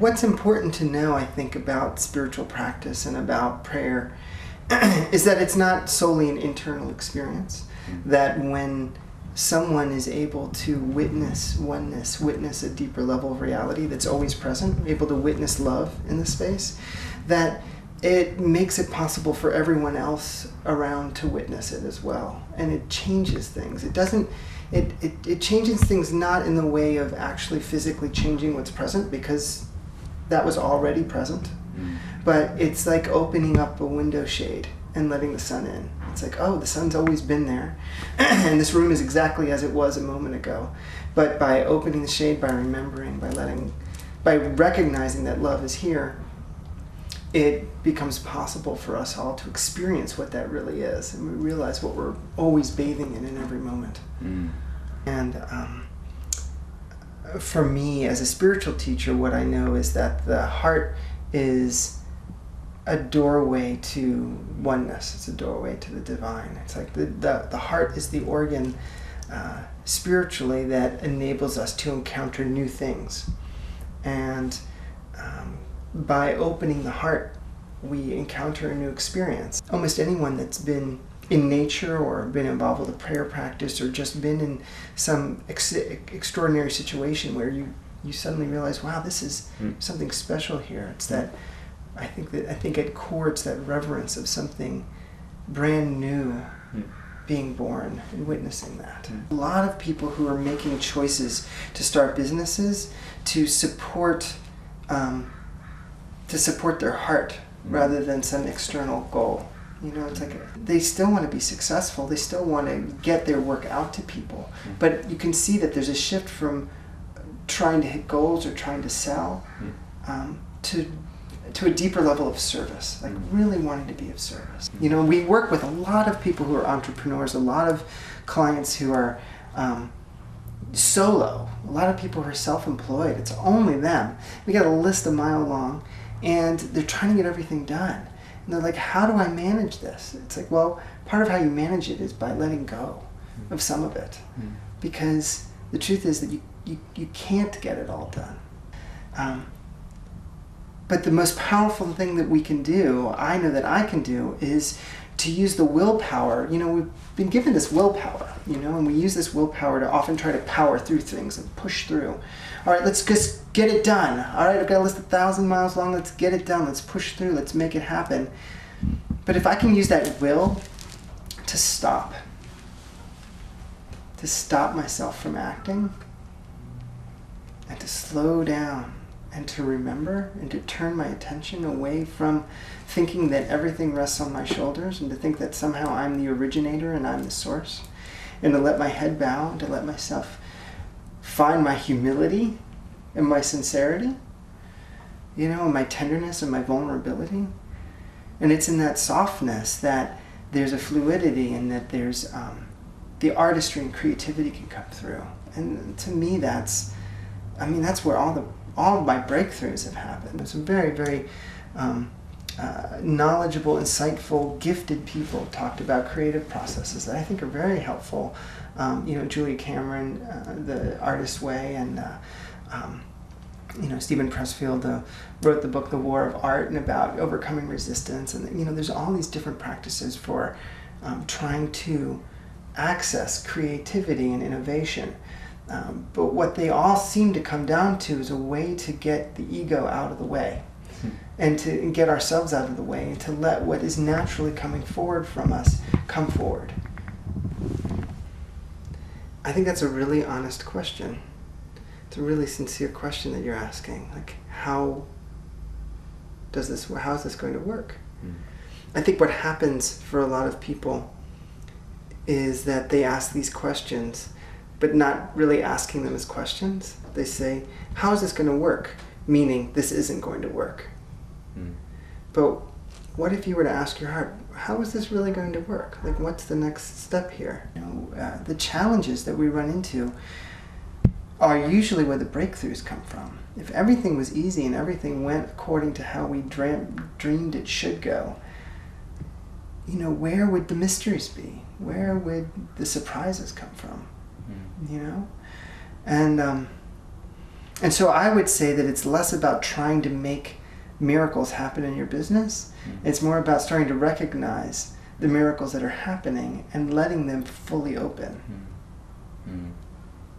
what's important to know, I think, about spiritual practice and about prayer is that it's not solely an internal experience. That when someone is able to witness oneness, witness a deeper level of reality that's always present, able to witness love in the space, that it makes it possible for everyone else around to witness it as well. And it changes things. It changes things not in the way of actually physically changing what's present, because that was already present, but it's like opening up a window shade and letting the sun in. It's like, oh, the sun's always been there, and this room is exactly as it was a moment ago. But by opening the shade, by remembering, by recognizing that love is here, it becomes possible for us all to experience what that really is, and we realize what we're always bathing in every moment. And for me, as a spiritual teacher, what I know is that the heart is a doorway to oneness. It's a doorway to the divine. It's like the heart is the organ spiritually that enables us to encounter new things. And by opening the heart, we encounter a new experience. Almost anyone that's been in nature or been involved with a prayer practice or just been in some extraordinary situation where you suddenly realize, wow, this is something special here. It's that I think at core it's that reverence of something brand new being born and witnessing that. A lot of people who are making choices to start businesses to support their heart rather than some external goal. You know, it's like they still want to be successful. They still want to get their work out to people. But you can see that there's a shift from trying to hit goals or trying to sell to a deeper level of service, like really wanting to be of service. You know, we work with a lot of people who are entrepreneurs, a lot of clients who are solo, a lot of people who are self-employed. It's only them. We got a list a mile long, and they're trying to get everything done. And they're like, how do I manage this? It's like, well, part of how you manage it is by letting go of some of it. Because the truth is that you can't get it all done. But the most powerful thing that we can do, I know that I can do, is to use the willpower. You know, we've been given this willpower, you know, and we use this willpower to often try to power through things and push through. All right, let's just get it done. All right, I've got a list 1,000 miles long. Let's get it done. Let's push through. Let's make it happen. But if I can use that will to stop myself from acting, and to slow down, and to remember, and to turn my attention away from thinking that everything rests on my shoulders, and to think that somehow I'm the originator and I'm the source, and to let my head bow, and to let myself find my humility and my sincerity, you know, and my tenderness and my vulnerability. And it's in that softness that there's a fluidity, and that there's the artistry and creativity can come through. And to me, that's where all of my breakthroughs have happened. Some very, very knowledgeable, insightful, gifted people talked about creative processes that I think are very helpful. You know, Julia Cameron, The Artist's Way, and you know, Stephen Pressfield wrote the book The War of Art, and about overcoming resistance. And you know, there's all these different practices for trying to access creativity and innovation. But what they all seem to come down to is a way to get the ego out of the way, and to get ourselves out of the way, and to let what is naturally coming forward from us come forward. I think that's a really honest question. It's a really sincere question that you're asking. Like, how is this going to work? I think what happens for a lot of people is that they ask these questions, but not really asking them as questions. They say, how is this going to work? Meaning, this isn't going to work. But what if you were to ask your heart, how is this really going to work? Like, what's the next step here? You know, the challenges that we run into are usually where the breakthroughs come from. If everything was easy and everything went according to how we dreamed it should go, you know, where would the mysteries be? Where would the surprises come from? You know? And And so I would say that it's less about trying to make miracles happen in your business. It's more about starting to recognize the miracles that are happening and letting them fully open.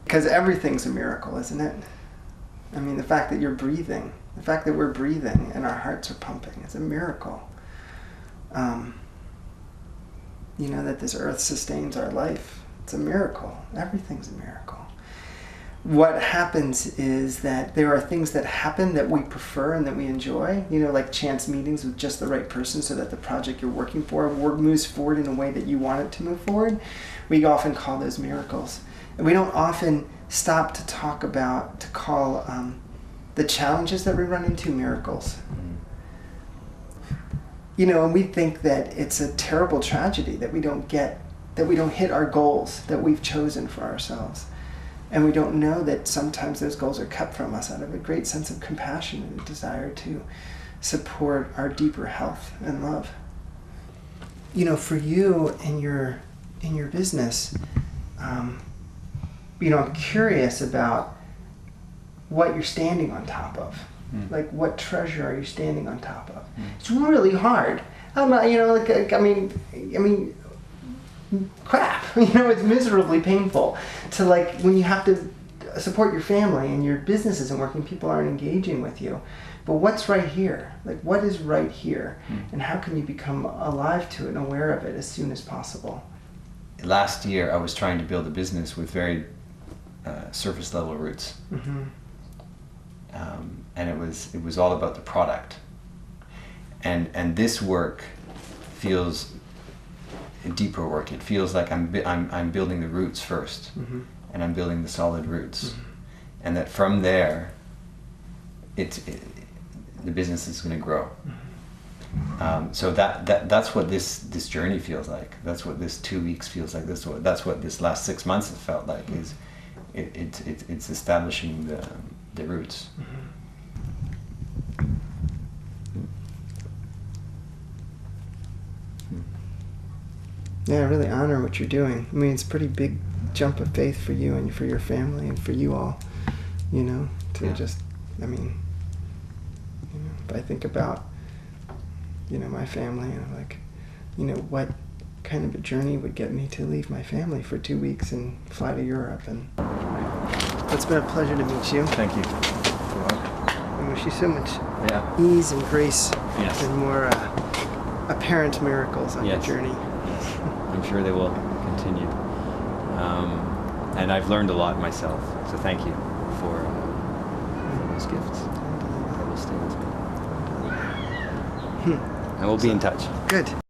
Because everything's a miracle, isn't it? I mean, the fact that you're breathing, the fact that we're breathing and our hearts are pumping, it's a miracle. You know, that this earth sustains our life. It's a miracle. Everything's a miracle. What happens is that there are things that happen that we prefer and that we enjoy, you know, like chance meetings with just the right person so that the project you're working for moves forward in a way that you want it to move forward. We often call those miracles. And we don't often stop to call the challenges that we run into miracles. You know, and we think that it's a terrible tragedy that we don't hit our goals that we've chosen for ourselves. And we don't know that sometimes those goals are kept from us out of a great sense of compassion and a desire to support our deeper health and love. You know, for you in your business, you know, I'm curious about what you're standing on top of. Like, what treasure are you standing on top of? It's really hard. I'm not, you know, I mean, crap. You know, it's miserably painful to, like, when you have to support your family and your business isn't working, people aren't engaging with you. But what's right here? Like, what is right here? And how can you become alive to it and aware of it as soon as possible? Last year, I was trying to build a business with very surface level roots. And it was all about the product. And this work feels deeper work. It feels like I'm building the roots first, and I'm building the solid roots, and that from there, the business is going to grow. So that's what this journey feels like. That's what this 2 weeks feels like. That's what this last 6 months has felt like. Is it's establishing the roots. Yeah, I really honor what you're doing. I mean, it's a pretty big jump of faith for you and for your family and for you all, you know, to just, I mean, you know, if I think about, you know, my family and I'm like, you know, what kind of a journey would get me to leave my family for 2 weeks and fly to Europe. And it's been a pleasure to meet you. Thank you. I wish you so much ease and grace and more apparent miracles on your journey. I'm sure they will continue. And I've learned a lot myself, so thank you for those gifts. They will stay with me. And we'll be in touch. Good.